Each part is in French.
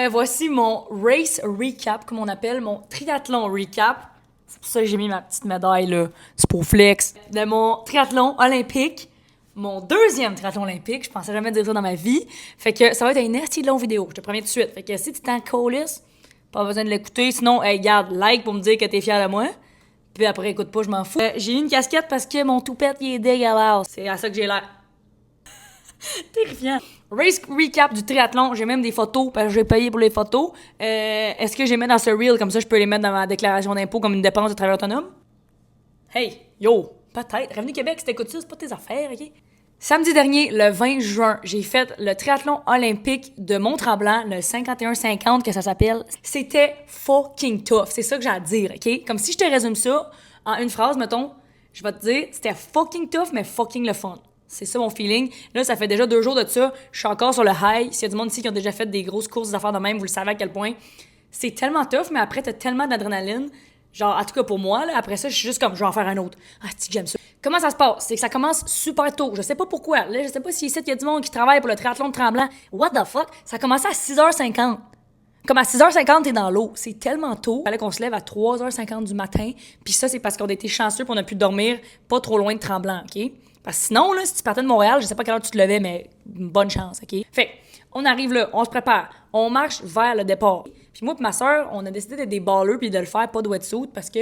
Voici mon race recap, comme on appelle, mon triathlon recap. C'est pour ça que j'ai mis ma petite médaille, là, c'est pour flex, de mon triathlon olympique. Mon deuxième triathlon olympique, je pensais jamais dire ça dans ma vie. Fait que ça va être une assez longue vidéo, je te promets tout de suite. Fait que si tu t'en colis, pas besoin de l'écouter. Sinon, hey, garde, like pour me dire que t'es fier de moi. Puis après, écoute pas, je m'en fous. J'ai eu une casquette parce que mon toupette, il est dégueulasse. C'est à ça que j'ai l'air. Terrifiant. Race recap du triathlon. J'ai même des photos parce que j'ai payé pour les photos. Est-ce que je les mets dans ce reel comme ça, je peux les mettre dans ma déclaration d'impôt comme une dépense de travail autonome? Hey, yo, peut-être. Revenu Québec, si t'écoutes ça, c'est pas tes affaires, ok? Samedi dernier, le 20 juin, j'ai fait le triathlon olympique de Mont-Tremblant, le 51-50 que ça s'appelle. C'était fucking tough. C'est ça que j'ai à dire, ok? Comme si je te résume ça en une phrase, mettons, je vais te dire, c'était fucking tough, mais fucking le fun. C'est ça mon feeling. Là, ça fait déjà 2 jours de ça. Je suis encore sur le high. S'il y a du monde ici qui ont déjà fait des grosses courses d'affaires de même, vous le savez à quel point. C'est tellement tough, mais après, t'as tellement d'adrénaline. Genre, en tout cas pour moi, là, après ça, je suis juste comme, je vais en faire un autre. Ah, c'est que j'aime ça. Comment ça se passe? C'est que ça commence super tôt. Je sais pas pourquoi. Là, je sais pas si ici, il y a du monde qui travaille pour le triathlon de Tremblant. What the fuck? Ça a commencé à 6h50. Comme à 6h50, t'es dans l'eau. C'est tellement tôt. Il fallait qu'on se lève à 3h50 du matin. Puis ça, c'est parce qu'on a été chanceux pour on a pu dormir pas trop loin de Tremblant, OK? Parce que sinon, là, si tu partais de Montréal, je sais pas quelle heure tu te levais, mais bonne chance, OK? Fait on arrive là, on se prépare, on marche vers le départ. Puis moi et ma soeur, on a décidé d'être des ballers puis de le faire pas de wetsuit parce que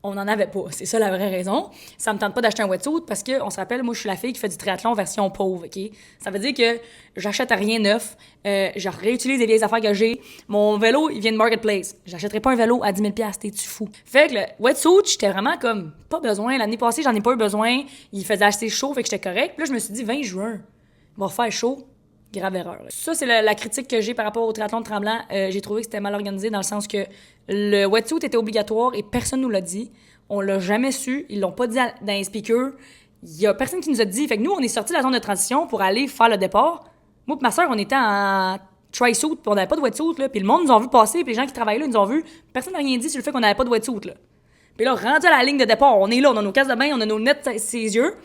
on n'en avait pas. C'est ça la vraie raison. Ça me tente pas d'acheter un wetsuit parce que, on se rappelle, moi, je suis la fille qui fait du triathlon version pauvre, OK? Ça veut dire que j'achète rien neuf, je réutilise des vieilles affaires que j'ai. Mon vélo, il vient de Marketplace. J'achèterai pas un vélo à 10 000 $, t'es-tu fou? Fait que le wetsuit, j'étais vraiment comme, pas besoin. L'année passée, j'en ai pas eu besoin. Il faisait assez chaud, fait que j'étais correct. Puis là, je me suis dit, 20 juin, il va faire chaud. Grave erreur. Ça, c'est la critique que j'ai par rapport au triathlon de Tremblant. J'ai trouvé que c'était mal organisé dans le sens que le wetsuit était obligatoire et personne nous l'a dit. On l'a jamais su. Ils l'ont pas dit dans les speakers. Il y a personne qui nous a dit. Fait que nous, on est sortis de la zone de transition pour aller faire le départ. Moi et ma soeur, on était en tri-suit puis on n'avait pas de wetsuit, là. Puis le monde nous a vu passer puis les gens qui travaillaient là, ils nous ont vu. Personne n'a rien dit sur le fait qu'on n'avait pas de wetsuit, là. Puis là, rendu à la ligne de départ, on est là, on a nos casques de bain, on a nos nets sur ses yeux.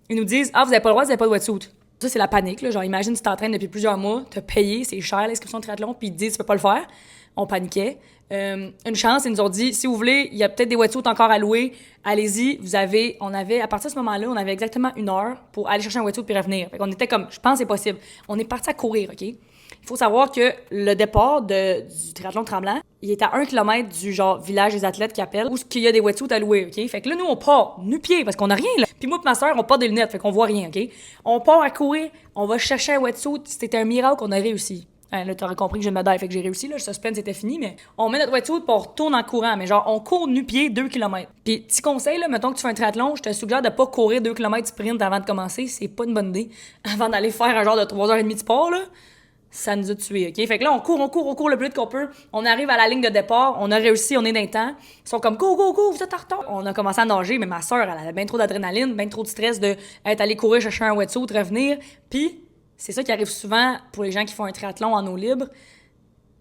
Ils nous disent « Ah, vous avez pas le droit, vous avez pas de wetsuit. » Ça, c'est la panique, là. Genre, imagine, tu t'entraînes depuis plusieurs mois, t'as payé, c'est cher l'inscription de triathlon, puis ils te disent, tu peux pas le faire. On paniquait. Une chance, ils nous ont dit, si vous voulez, il y a peut-être des wetsuits encore à louer, allez-y. À partir de ce moment-là, on avait exactement 1 heure pour aller chercher un wetsuit puis revenir. Fait qu'on était comme, je pense que c'est possible. On est parti à courir, OK? Il faut savoir que le départ du triathlon de Tremblant, il est à 1 kilomètre du genre village des athlètes qui appellent, où il y a des wetsuits à louer, OK? Fait que là, nous, on part nu-pieds parce qu'on a rien, là. Puis moi et ma soeur, on part des lunettes, fait qu'on voit rien, OK? On part à courir, on va chercher un wetsuit. C'était un miracle qu'on a réussi. Hein, là, t'aurais compris que j'ai une médaille, fait que j'ai réussi, là, le suspense était fini, mais on met notre wetsuit puis on retourne en courant, mais genre, on court nu-pieds 2 kilomètres. Puis, petit conseil, là, mettons que tu fais un triathlon, je te suggère de pas courir 2 kilomètres sprint avant de commencer, c'est pas une bonne idée. Avant d'aller faire un genre de 3h30 de sport, là. Ça nous a tués, OK? Fait que là, on court le plus vite qu'on peut. On arrive à la ligne de départ, on a réussi, on est dans le temps. Ils sont comme, go, go, go, vous êtes en retard. On a commencé à nager, mais ma soeur, elle avait bien trop d'adrénaline, bien trop de stress de être allée courir, chercher un wetsuit, revenir. Puis, c'est ça qui arrive souvent pour les gens qui font un triathlon en eau libre.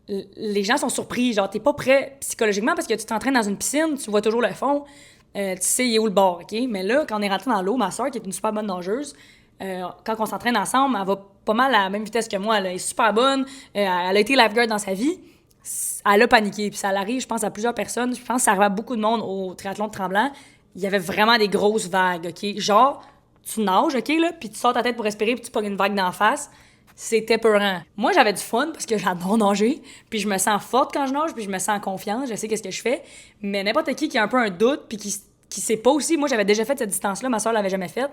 Les gens sont surpris, genre, t'es pas prêt psychologiquement parce que tu t'entraînes dans une piscine, tu vois toujours le fond, tu sais, il est où le bord, OK? Mais là, quand on est rentré dans l'eau, ma soeur, qui est une super bonne nageuse, quand on s'entraîne ensemble, elle va pas mal à la même vitesse que moi. Elle est super bonne. Elle a été lifeguard dans sa vie. Elle a paniqué. Puis ça arrive, je pense, à plusieurs personnes. Je pense que ça arrive à beaucoup de monde au triathlon de Tremblant. Il y avait vraiment des grosses vagues, OK? Genre, tu nages, OK, là, puis tu sors ta tête pour respirer, puis tu pognes une vague d'en face. C'était peurant. Moi, j'avais du fun parce que j'adore nager. Puis je me sens forte quand je nage, puis je me sens confiante. Je sais qu'est-ce que je fais. Mais n'importe qui a un peu un doute, puis qui sait pas aussi. Moi, j'avais déjà fait cette distance-là. Ma soeur l'avait jamais faite.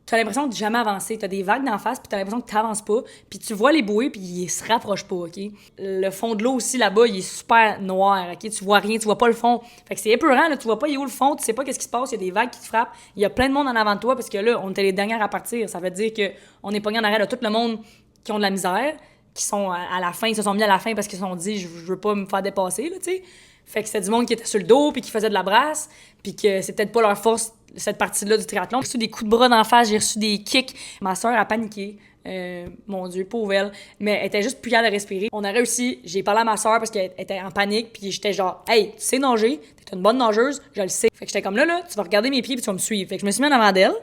T'as l'impression de jamais avancer. T'as des vagues d'en face, puis t'as l'impression que t'avances pas. Puis tu vois les bouées, puis ils se rapprochent pas, OK? Le fond de l'eau aussi, là-bas, il est super noir, OK? Tu vois rien, tu vois pas le fond. Fait que c'est épeurant, là. Tu vois pas, il est où le fond, tu sais pas qu'est-ce qui se passe, il y a des vagues qui te frappent. Il y a plein de monde en avant de toi, parce que là, on était les dernières à partir. Ça veut dire que on est pogné en arrière de tout le monde qui ont de la misère, qui sont à la fin, ils se sont mis à la fin parce qu'ils se sont dit, je veux pas me faire dépasser, là, tu sais. Fait que c'était du monde qui était sur le dos, puis qui faisait de la brasse, puis que c'est peut-être pas leur force, cette partie-là du triathlon. J'ai reçu des coups de bras d'en face, j'ai reçu des kicks. Ma soeur a paniqué. Mon Dieu, pauvre elle. Mais elle était juste plus capable de respirer. On a réussi. J'ai parlé à ma soeur parce qu'elle était en panique, puis j'étais genre, hey, tu sais nager, t'es une bonne nageuse, je le sais. Fait que j'étais comme là, tu vas regarder mes pieds, puis tu vas me suivre. Fait que je me suis mis en avant d'elle.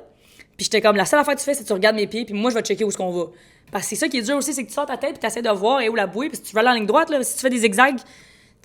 Puis j'étais comme, la seule affaire que tu fais, c'est que tu regardes mes pieds, puis moi, je vais checker où est-ce qu'on va. Parce que c'est ça qui est dur aussi, c'est que tu sors ta tête, puis tu essaies de voir où la bouée, puis si tu vas aller en ligne droite, là, si tu fais des zigzags,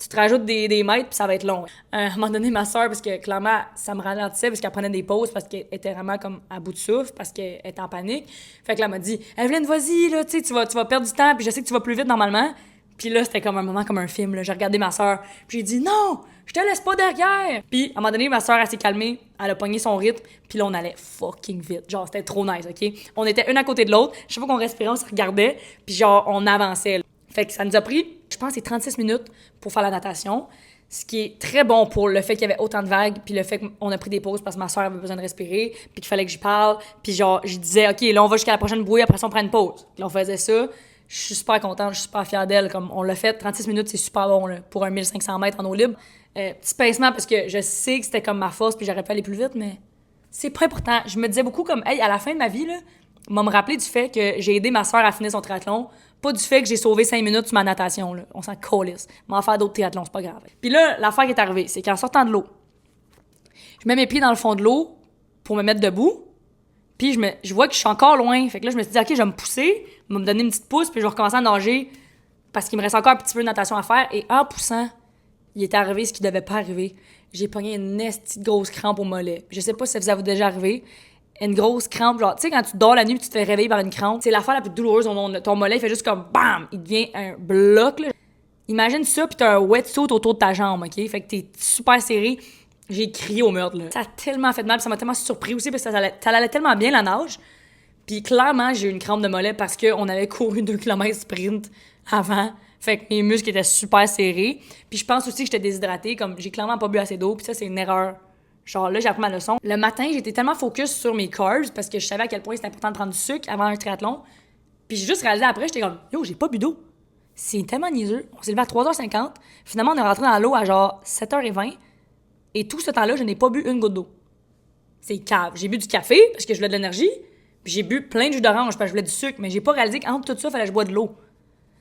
tu te rajoutes des mètres, puis ça va être long. À un moment donné, ma soeur, parce que clairement, ça me ralentissait, parce qu'elle prenait des pauses, parce qu'elle était vraiment comme à bout de souffle, parce qu'elle était en panique. Fait que là, elle m'a dit, Evelyne, vas-y, là, tu sais, tu vas perdre du temps, puis je sais que tu vas plus vite normalement. Puis là, c'était comme un moment comme un film, là. J'ai regardé ma soeur, puis j'ai dit, non, je te laisse pas derrière. Puis à un moment donné, ma soeur, elle s'est calmée, elle a pogné son rythme, puis là, on allait fucking vite. Genre, c'était trop nice, OK? On était une à côté de l'autre, chaque fois qu'on respirait, on se regardait, puis genre, on avançait, là. Fait que ça nous a pris, je pense, c'est 36 minutes pour faire la natation, ce qui est très bon pour le fait qu'il y avait autant de vagues, puis le fait qu'on a pris des pauses parce que ma soeur avait besoin de respirer, puis qu'il fallait que j'y parle, puis genre, je disais, OK, là, on va jusqu'à la prochaine bouée, après ça, on prend une pause. Puis là, on faisait ça. Je suis super contente, je suis super fière d'elle. Comme on l'a fait, 36 minutes, c'est super bon là, pour un 1500 mètres en eau libre. Petit pincement parce que je sais que c'était comme ma force, puis j'aurais pu aller plus vite, mais c'est pas important. Je me disais beaucoup comme, hey, à la fin de ma vie, là, m'a me rappelé du fait que j'ai aidé ma soeur à finir son triathlon, pas du fait que j'ai sauvé 5 minutes sur ma natation, là. On s'en calisse. Mais en faire d'autres triathlons, c'est pas grave. Puis là, l'affaire qui est arrivée, c'est qu'en sortant de l'eau, je mets mes pieds dans le fond de l'eau pour me mettre debout, puis je vois que je suis encore loin. Fait que là, je me suis dit, OK, je vais me pousser, je vais me donner une petite pousse, puis je vais recommencer à nager parce qu'il me reste encore un petit peu de natation à faire. Et en poussant, il est arrivé ce qui devait pas arriver. J'ai pogné une petite grosse crampe au mollet. Je sais pas si ça vous a déjà arrivé. Une grosse crampe, genre, tu sais, quand tu dors la nuit et tu te fais réveiller par une crampe, c'est l'affaire la plus douloureuse au monde. Ton mollet, il fait juste comme BAM! Il devient un bloc, là. Imagine ça, puis t'as un wetsuit autour de ta jambe, OK? Fait que t'es super serré. J'ai crié au meurtre, là. Ça a tellement fait mal, puis ça m'a tellement surpris aussi, parce que ça allait tellement bien, la nage. Puis clairement, j'ai eu une crampe de mollet parce qu'on avait couru 2 km sprint avant. Fait que mes muscles étaient super serrés. Puis je pense aussi que j'étais déshydratée, comme j'ai clairement pas bu assez d'eau, puis ça, c'est une erreur. Genre là, j'ai appris ma leçon. Le matin, j'étais tellement focus sur mes carbs parce que je savais à quel point c'était important de prendre du sucre avant un triathlon. Puis j'ai juste réalisé après, j'étais comme, yo, j'ai pas bu d'eau. C'est tellement niaiseux. On s'est levé à 3h50. Finalement, on est rentré dans l'eau à genre 7h20. Et tout ce temps-là, je n'ai pas bu une goutte d'eau. C'est cave. J'ai bu du café parce que je voulais de l'énergie. Puis j'ai bu plein de jus d'orange parce que je voulais du sucre. Mais j'ai pas réalisé qu'entre tout ça, il fallait que je boive de l'eau.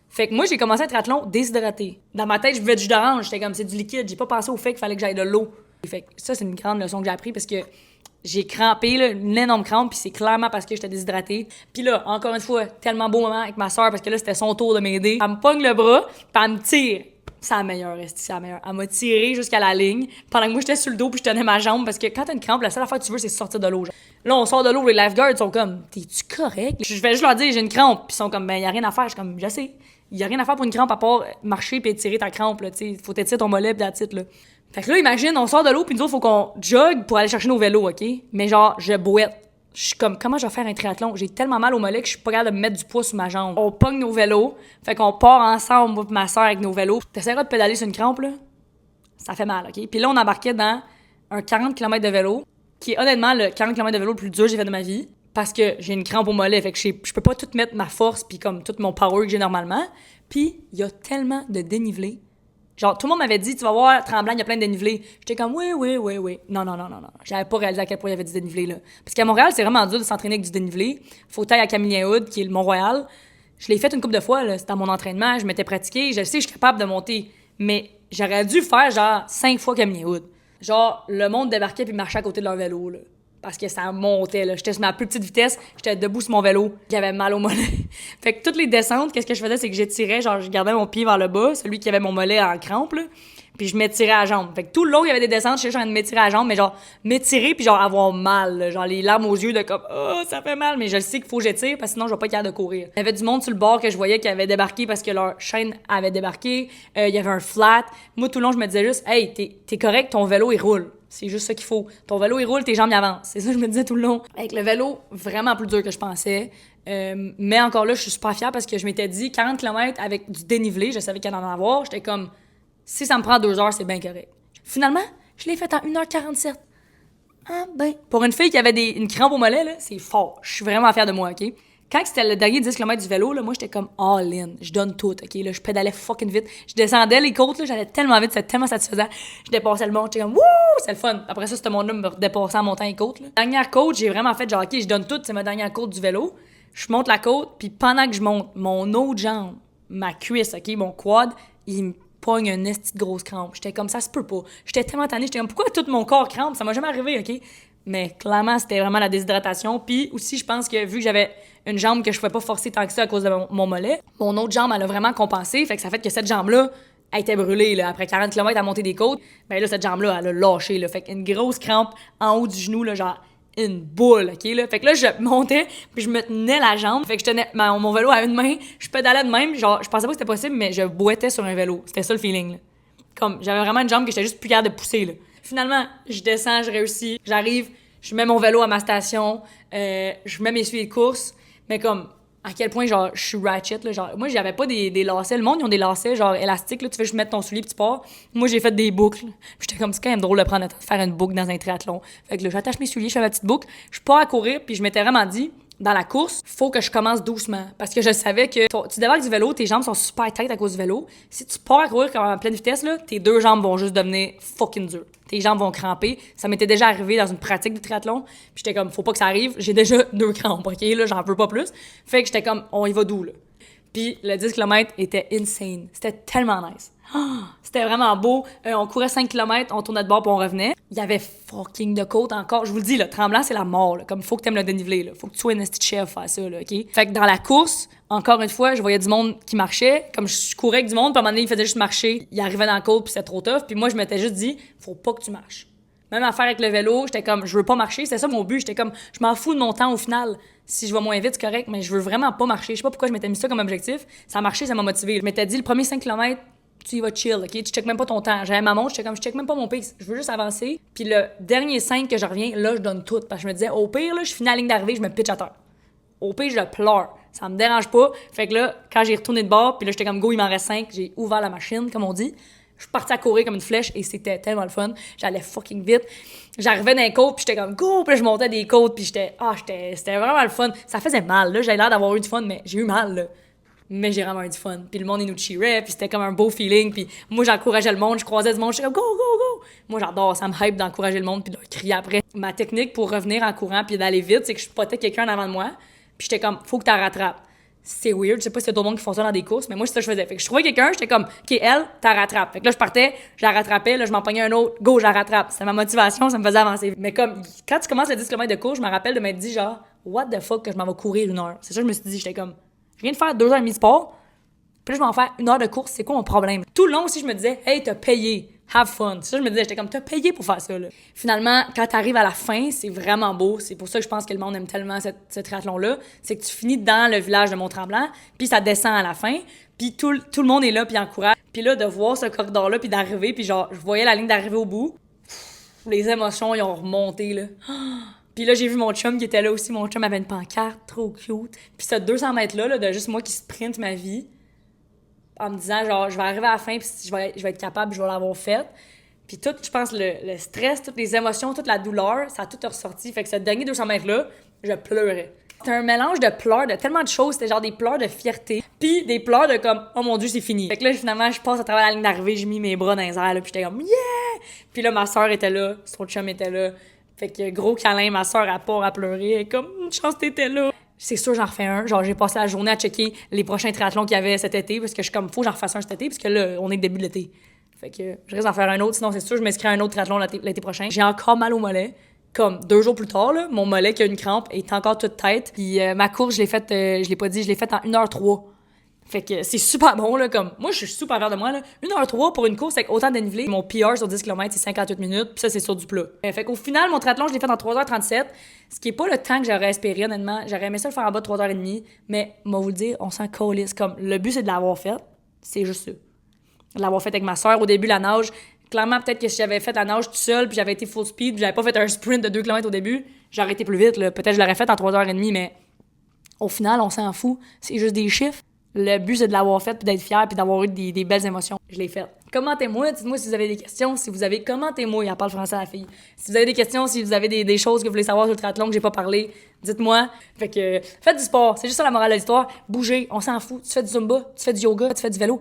Fait que moi, j'ai commencé un triathlon déshydraté. Dans ma tête, je buvais du jus d'orange. J'étais comme, c'est du liquide. J'ai pas pensé au fait qu'il fallait que j'aille de l'eau. Fait que ça, c'est une grande leçon que j'ai appris parce que j'ai crampé, là, une énorme crampe, puis c'est clairement parce que j'étais déshydratée. Puis là, encore une fois, tellement beau moment avec ma soeur parce que là, c'était son tour de m'aider. Elle me pogne le bras, puis elle me tire. C'est la meilleure, c'est la meilleure. Elle m'a tiré jusqu'à la ligne pendant que moi, j'étais sur le dos puis je tenais ma jambe parce que quand t'as une crampe, la seule affaire que tu veux, c'est sortir de l'eau. Genre. Là, on sort de l'eau, les lifeguards sont comme, t'es-tu correct? Je vais juste leur dire, j'ai une crampe, puis ils sont comme, ben, y a rien à faire. Je suis comme, je sais. Y a rien à faire pour une crampe à part marcher puis étirer ta crampe, là, tu sais. Faut t'étirer ton mollet pis la titre, là. Fait que là, imagine, on sort de l'eau, puis nous autres, faut qu'on jogue pour aller chercher nos vélos, OK? Mais genre, je boite. Je suis comme, comment je vais faire un triathlon? J'ai tellement mal au mollet que je suis pas capable de me mettre du poids sur ma jambe. On pogne nos vélos, fait qu'on part ensemble, moi et ma soeur, avec nos vélos. T'essaieras de pédaler sur une crampe, là? Ça fait mal, OK? Puis là, on embarquait dans un 40 km de vélo, qui est honnêtement le 40 km de vélo le plus dur que j'ai fait de ma vie, parce que j'ai une crampe au mollet, fait que je peux pas tout mettre ma force puis comme tout mon power que j'ai normalement. Puis, il y a tellement de dénivelé. Genre, tout le monde m'avait dit, tu vas voir, Tremblant, il y a plein de dénivelés. J'étais comme, oui. Non. J'avais pas réalisé à quel point il y avait du dénivelé, là. Parce qu'à Montréal, c'est vraiment dur de s'entraîner avec du dénivelé. Faut tailler à Camillien-Hood, qui est le Mont-Royal. Je l'ai fait une couple de fois, là. C'était à mon entraînement. Je m'étais pratiqué. Je sais, je suis capable de monter. Mais j'aurais dû faire, genre, 5 fois Camillien-Hood. Genre, le monde débarquait puis marchait à côté de leur vélo, là. Parce que ça montait, là. J'étais sur ma plus petite vitesse, j'étais debout sur mon vélo, j'avais mal au mollet. Fait que toutes les descentes, qu'est-ce que je faisais, c'est que j'étirais, genre, je gardais mon pied vers le bas, celui qui avait mon mollet en crampe, là, puis je m'étirais à la jambe. Fait que tout le long, il y avait des descentes, j'étais en train de m'étirer à la jambe, mais genre, m'étirer puis genre avoir mal, là, genre les larmes aux yeux de comme, oh, ça fait mal, mais je sais qu'il faut que j'étire parce que sinon, je vais pas être capable de courir. Il y avait du monde sur le bord que je voyais qui avait débarqué parce que leur chaîne avait débarqué, il y avait un flat. Moi, tout le long, je me disais juste, hey, t'es correct, ton vélo, il roule. C'est juste ça qu'il faut. Ton vélo, il roule, tes jambes y avancent. C'est ça que je me disais tout le long. Avec le vélo, vraiment plus dur que je pensais. Mais encore là, je suis super fière parce que je m'étais dit 40 km avec du dénivelé, je savais qu'il y en avoir. J'étais comme, si ça me prend 2 heures, c'est bien correct. Finalement, je l'ai fait en 1h47. Ah ben. Pour une fille qui avait une crampe au mollet, là, c'est fort. Je suis vraiment fière de moi, OK? Quand c'était le dernier 10 km du vélo, là, moi, j'étais comme all-in. Je donne tout, OK? Là, je pédalais fucking vite. Je descendais les côtes, là, j'allais tellement vite, c'était tellement satisfaisant. Je dépassais le monde, j'étais comme, wouh, c'est le fun. Après ça, c'était mon homme me dépassait en montant les côtes, là. Dernière côte, j'ai vraiment fait genre, OK, je donne tout, c'est ma dernière côte du vélo. Je monte la côte, puis pendant que je monte, mon autre jambe, ma cuisse, OK, mon quad, il me pogne une esti de grosse crampe. J'étais comme, ça se peut pas. J'étais tellement tannée, j'étais comme, pourquoi tout mon corps crampe? Ça m'a jamais arrivé, OK? Mais clairement, c'était vraiment la déshydratation. Puis aussi, je pense que vu que j'avais une jambe que je pouvais pas forcer tant que ça à cause de mon mollet, mon autre jambe, elle a vraiment compensé. Fait que ça fait que cette jambe-là, elle était brûlée, là. Après 40 km à monter des côtes, ben là, cette jambe-là, elle a lâché, là. Fait qu'une grosse crampe en haut du genou, là, genre une boule, OK, là. Fait que là, je montais, puis je me tenais la jambe. Fait que je tenais mon vélo à une main, je pédalais de même. Genre, je pensais pas que c'était possible, mais je boitais sur un vélo. C'était ça le feeling, là. Comme, j'avais vraiment une jambe que j'étais juste plus capable de pousser, là. Finalement, je descends, je réussis, j'arrive, je mets mon vélo à ma station, je mets mes souliers de course, mais comme, à quel point, genre, je suis ratchet, là, genre, moi, j'avais pas des lacets, le monde, ils ont des lacets, genre, élastiques, là, tu fais juste mettre ton soulier pis tu pars. Moi, j'ai fait des boucles, puis j'étais comme, c'est quand même drôle de prendre le temps de faire une boucle dans un triathlon. Fait que là, j'attache mes souliers, je fais ma petite boucle, je pars à courir, puis je m'étais vraiment dit, dans la course, faut que je commence doucement. Parce que je savais que tu débarques du vélo, tes jambes sont super tight à cause du vélo. Si tu pars à courir en pleine vitesse, là, tes deux jambes vont juste devenir fucking dures. Tes jambes vont cramper. Ça m'était déjà arrivé dans une pratique de triathlon. Puis j'étais comme, faut pas que ça arrive. J'ai déjà 2 crampes, OK? Là, j'en veux pas plus. Fait que j'étais comme, on y va d'où, là? Puis le 10 km était insane. C'était tellement nice. C'était vraiment beau. On courait 5 km, on tournait de bord puis on revenait. Il y avait fucking de côte encore. Je vous le dis, le tremblant, c'est la mort. Là. Comme, faut que t'aimes le dénivelé. Là. Faut que tu sois un esti chef à faire ça, là, OK? Fait que dans la course, encore une fois, je voyais du monde qui marchait. Comme je courais avec du monde, puis à un moment donné, il faisait juste marcher. Il arrivait dans la côte puis c'était trop tough. Puis moi, je m'étais juste dit, faut pas que tu marches. Même affaire avec le vélo, j'étais comme, je veux pas marcher. C'était ça mon but. J'étais comme, je m'en fous de mon temps au final. Si je vais moins vite, c'est correct, mais je veux vraiment pas marcher. Je sais pas pourquoi je m'étais mis ça comme objectif. Ça a marché, ça m'a motivé. Je m'étais dit, le premier 5 km, tu y vas chill, OK? Tu checkes même pas ton temps. J'avais ma montre, j'étais comme, je check même pas mon pace. Je veux juste avancer. Puis le dernier 5 que je reviens, là, je donne tout. Parce que je me disais, au pire, là, je finis à la ligne d'arrivée, je me pitch à terre. Au pire, je pleure. Ça me dérange pas. Fait que là, quand j'ai retourné de bord, puis là, j'étais comme, go, il m'en reste 5. J'ai ouvert la machine, comme on dit. Je suis partie à courir comme une flèche et c'était tellement le fun. J'allais fucking vite. J'arrivais dans les côtes, puis j'étais comme, go! Puis là, je montais des côtes, puis c'était vraiment le fun. Ça faisait mal, là. J'avais l'air d'avoir eu du fun, mais j'ai eu mal, là. Mais j'ai vraiment eu du fun. Puis le monde, il nous cheerait, puis c'était comme un beau feeling. Puis moi, j'encourageais le monde, je croisais du monde, j'étais comme go, go, go! Moi, j'adore, ça me hype d'encourager le monde, puis de crier après. Ma technique pour revenir en courant, puis d'aller vite, c'est que je spotais quelqu'un en avant de moi, puis j'étais comme, faut que tu la rattrapes. C'est weird, je sais pas s'il y a d'autres monde qui font ça dans des courses, mais moi, c'est ça que je faisais. Fait que je trouvais quelqu'un, j'étais comme, OK, elle, t'as rattrape. Fait que là, je partais, je la rattrapais, là, je m'en pognais un autre, go, je la rattrape. C'était ma motivation, ça me faisait avancer. Mais comme, quand tu commences le 10 km de course, je me rappelle de m'être dit, genre, what the fuck que je m'en vais courir 1 heure. C'est ça que je me suis dit, j'étais comme, je viens de faire 2 heures et demie de sport, puis là, je vais en faire 1 heure de course, c'est quoi mon problème? Tout le long aussi, je me disais, hey, t'as payé. Have fun. C'est ça que je me disais, j'étais comme, t'as payé pour faire ça, là. Finalement, quand t'arrives à la fin, c'est vraiment beau. C'est pour ça que je pense que le monde aime tellement ce triathlon-là. C'est que tu finis dans le village de Mont-Tremblant, puis ça descend à la fin, puis tout le monde est là, puis encourage. Puis là, de voir ce corridor-là, puis d'arriver, puis genre, je voyais la ligne d'arrivée au bout. Les émotions, ils ont remonté, là. Puis là, j'ai vu mon chum qui était là aussi. Mon chum avait une pancarte, trop cute. Puis ce 200 mètres-là, là, de juste moi qui sprint ma vie, en me disant, genre, je vais arriver à la fin, puis je vais être capable, je vais l'avoir fait. Puis tout, je pense, le stress, toutes les émotions, toute la douleur, ça a tout ressorti. Fait que ce dernier 200 mètres-là, je pleurais. C'était un mélange de pleurs, de tellement de choses. C'était genre des pleurs de fierté, puis des pleurs de comme, oh mon Dieu, c'est fini. Fait que là, finalement, je passe à travers la ligne d'arrivée, j'ai mis mes bras dans les airs, là, puis j'étais comme, yeah! Puis là, ma soeur était là, son chum était là. Fait que gros câlin, ma soeur, elle part à pleurer. Elle est comme, une chance que t'étais là. C'est sûr, j'en refais un. Genre, j'ai passé la journée à checker les prochains triathlons qu'il y avait cet été, parce que je suis comme, faut que j'en refasse un cet été, parce que là, on est début de l'été. Fait que je risque d'en faire un autre, sinon c'est sûr, je m'inscris à un autre triathlon l'été prochain. J'ai encore mal au mollet. Comme 2 jours plus tard, là, mon mollet qui a une crampe est encore toute tête. Puis ma course, je l'ai faite, je l'ai pas dit, je l'ai faite en 1h03. Fait que c'est super bon, là, comme, moi, je suis super fière de moi, là. 1h03 pour une course avec autant de dénivelé. Mon PR sur 10 km, c'est 58 minutes, puis ça, c'est sur du plat. Fait qu'au final, mon triathlon, je l'ai fait en 3h37, ce qui est pas le temps que j'aurais espéré, honnêtement. J'aurais aimé ça le faire en bas de 3h30, mais, moi, vous le dire, on s'en calisse. Comme, le but, c'est de l'avoir fait. C'est juste ça. De l'avoir fait avec ma soeur. Au début, la nage, clairement, peut-être que si j'avais fait la nage tout seul, puis j'avais été full speed, puis j'avais pas fait un sprint de 2 km au début, j'aurais été plus vite, là. Peut-être que je l'aurais fait en 3h30, mais au final, on s'en fout. C'est juste des chiffres. Le but, c'est de l'avoir fait, puis d'être fier, puis d'avoir eu des belles émotions. Je l'ai fait. Commentez-moi, dites-moi si vous avez des questions, commentez-moi, elle parle français à la fille. Si vous avez des questions, si vous avez des choses que vous voulez savoir sur le triathlon que j'ai pas parlé, dites-moi. Fait que, faites du sport, c'est juste ça la morale de l'histoire. Bougez, on s'en fout. Tu fais du zumba, tu fais du yoga, tu fais du vélo.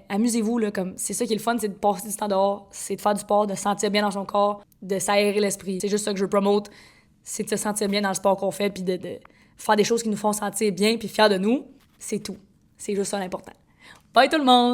Amusez-vous, là, comme, c'est ça qui est le fun, c'est de passer du temps dehors, c'est de faire du sport, de se sentir bien dans son corps, de s'aérer l'esprit. C'est juste ça que je veux promote, c'est de se sentir bien dans le sport qu'on fait, puis de faire des choses qui nous font sentir bien, puis fiers de nous. C'est tout. C'est juste ça l'important. Bye tout le monde!